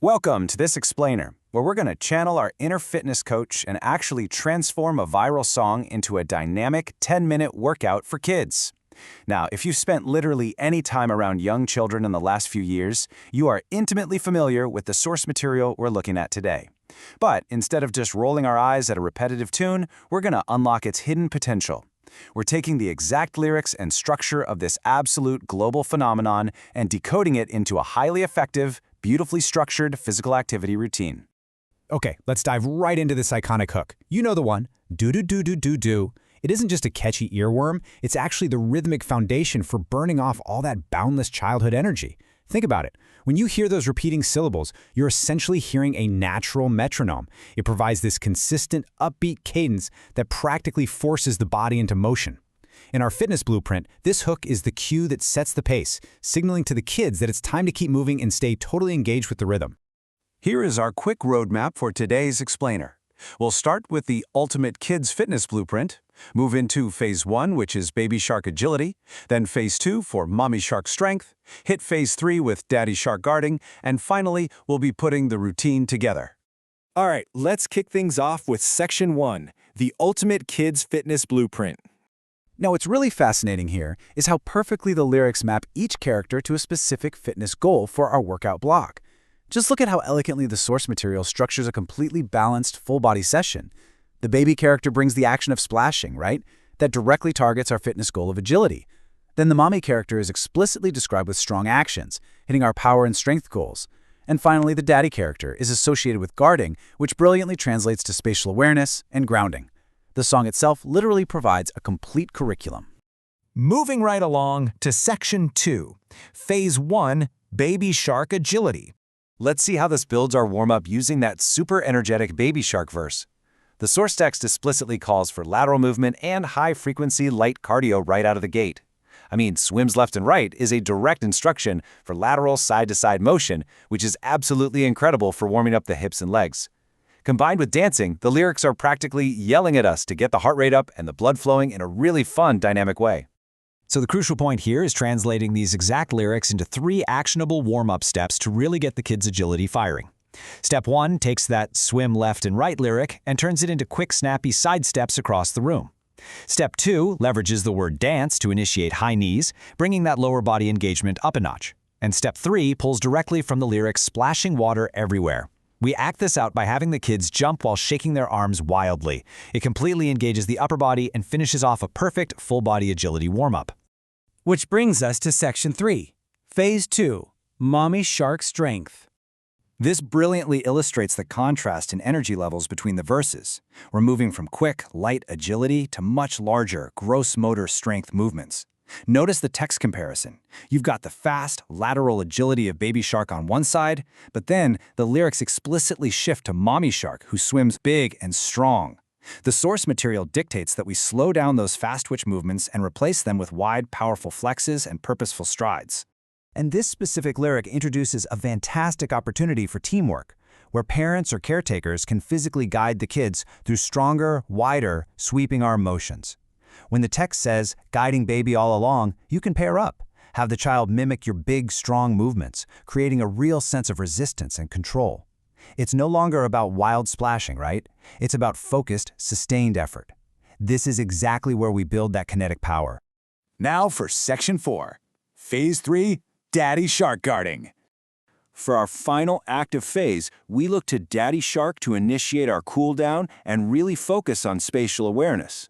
Welcome to this explainer, where we're going to channel our inner fitness coach and actually transform a viral song into a dynamic 10-minute workout for kids. Now, if you've spent literally any time around young children in the last few years, you are intimately familiar with the source material we're looking at today. But instead of just rolling our eyes at a repetitive tune, we're going to unlock its hidden potential. We're taking the exact lyrics and structure of this absolute global phenomenon and decoding it into a highly effective, beautifully structured physical activity routine. Okay, let's dive right into this iconic hook. You know the one, do-do-do-do-do-do. It isn't just a catchy earworm, it's actually the rhythmic foundation for burning off all that boundless childhood energy. Think about it. When you hear those repeating syllables, you're essentially hearing a natural metronome. It provides this consistent, upbeat cadence that practically forces the body into motion. In our fitness blueprint, this hook is the cue that sets the pace, signaling to the kids that it's time to keep moving and stay totally engaged with the rhythm. Here is our quick roadmap for today's explainer. We'll start with the ultimate kids fitness blueprint, move into phase 1, which is baby shark agility, then phase 2 for mommy shark strength, hit phase 3 with daddy shark guarding, and finally, we'll be putting the routine together. All right, let's kick things off with section 1, the ultimate kids fitness blueprint. Now, what's really fascinating here is how perfectly the lyrics map each character to a specific fitness goal for our workout block. Just look at how elegantly the source material structures a completely balanced, full-body session. The baby character brings the action of splashing, right? That directly targets our fitness goal of agility. Then the mommy character is explicitly described with strong actions, hitting our power and strength goals. And finally, the daddy character is associated with guarding, which brilliantly translates to spatial awareness and grounding. The song itself literally provides a complete curriculum. Moving right along to section 2, phase 1, baby shark agility. Let's see how this builds our warm-up using that super energetic baby shark verse. The source text explicitly calls for lateral movement and high-frequency light cardio right out of the gate. I mean, swims left and right is a direct instruction for lateral side-to-side motion, which is absolutely incredible for warming up the hips and legs. Combined with dancing, the lyrics are practically yelling at us to get the heart rate up and the blood flowing in a really fun, dynamic way. So the crucial point here is translating these exact lyrics into 3 actionable warm-up steps to really get the kids' agility firing. Step 1 takes that swim left and right lyric and turns it into quick, snappy side steps across the room. Step 2 leverages the word dance to initiate high knees, bringing that lower body engagement up a notch. And Step 3 pulls directly from the lyrics splashing water everywhere. We act this out by having the kids jump while shaking their arms wildly. It completely engages the upper body and finishes off a perfect full-body agility warm-up. Which brings us to section 3, phase 2, mommy shark strength. This brilliantly illustrates the contrast in energy levels between the verses. We're moving from quick, light agility to much larger, gross motor strength movements. Notice the text comparison. You've got the fast, lateral agility of baby shark on one side, but then the lyrics explicitly shift to mommy shark, who swims big and strong. The source material dictates that we slow down those fast-twitch movements and replace them with wide, powerful flexes and purposeful strides. And this specific lyric introduces a fantastic opportunity for teamwork, where parents or caretakers can physically guide the kids through stronger, wider, sweeping arm motions. When the text says, guiding baby all along, you can pair up. Have the child mimic your big, strong movements, creating a real sense of resistance and control. It's no longer about wild splashing, right? It's about focused, sustained effort. This is exactly where we build that kinetic power. Now for section 4, phase 3, daddy shark guarding. For our final active phase, we look to daddy shark to initiate our cool down and really focus on spatial awareness.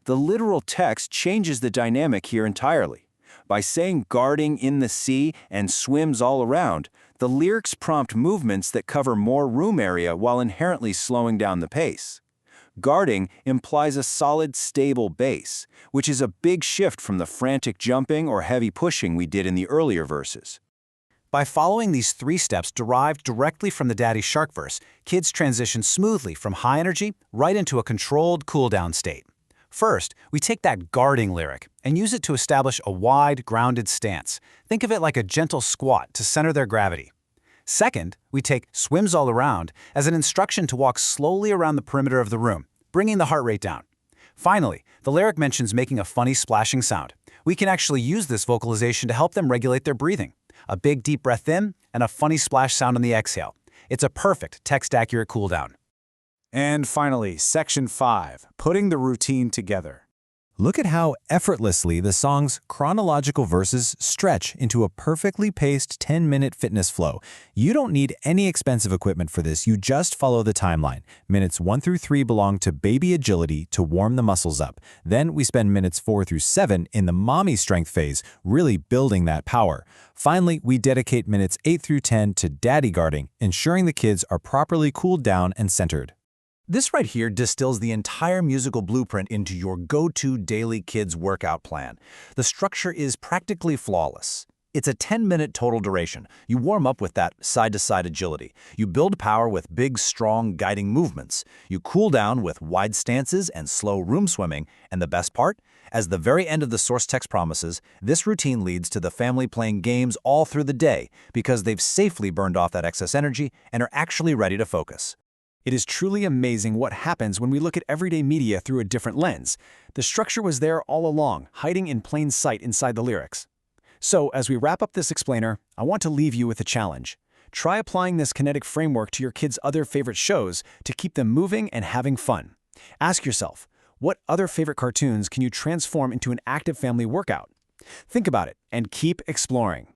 The literal text changes the dynamic here entirely. By saying guarding in the sea and swims all around, the lyrics prompt movements that cover more room area while inherently slowing down the pace. Guarding implies a solid, stable base, which is a big shift from the frantic jumping or heavy pushing we did in the earlier verses. By following these 3 steps derived directly from the daddy shark verse, kids transition smoothly from high energy right into a controlled cool-down state. First, we take that guarding lyric and use it to establish a wide, grounded stance. Think of it like a gentle squat to center their gravity. Second, we take swims all around as an instruction to walk slowly around the perimeter of the room, bringing the heart rate down. Finally, the lyric mentions making a funny splashing sound. We can actually use this vocalization to help them regulate their breathing. A big deep breath in and a funny splash sound on the exhale. It's a perfect text-accurate cooldown. And finally, Section 5, putting the routine together. Look at how effortlessly the song's chronological verses stretch into a perfectly paced 10-minute fitness flow. You don't need any expensive equipment for this, you just follow the timeline. Minutes 1 through 3 belong to baby agility to warm the muscles up. Then we spend minutes 4 through 7 in the mommy strength phase, really building that power. Finally, we dedicate minutes 8 through 10 to daddy guarding, ensuring the kids are properly cooled down and centered. This right here distills the entire musical blueprint into your go-to daily kids workout plan. The structure is practically flawless. It's a 10-minute total duration. You warm up with that side-to-side agility. You build power with big, strong, guiding movements. You cool down with wide stances and slow room swimming. And the best part? As the very end of the source text promises, this routine leads to the family playing games all through the day because they've safely burned off that excess energy and are actually ready to focus. It is truly amazing what happens when we look at everyday media through a different lens. The structure was there all along, hiding in plain sight inside the lyrics. So, as we wrap up this explainer, I want to leave you with a challenge. Try applying this kinetic framework to your kids' other favorite shows to keep them moving and having fun. Ask yourself, what other favorite cartoons can you transform into an active family workout? Think about it and keep exploring.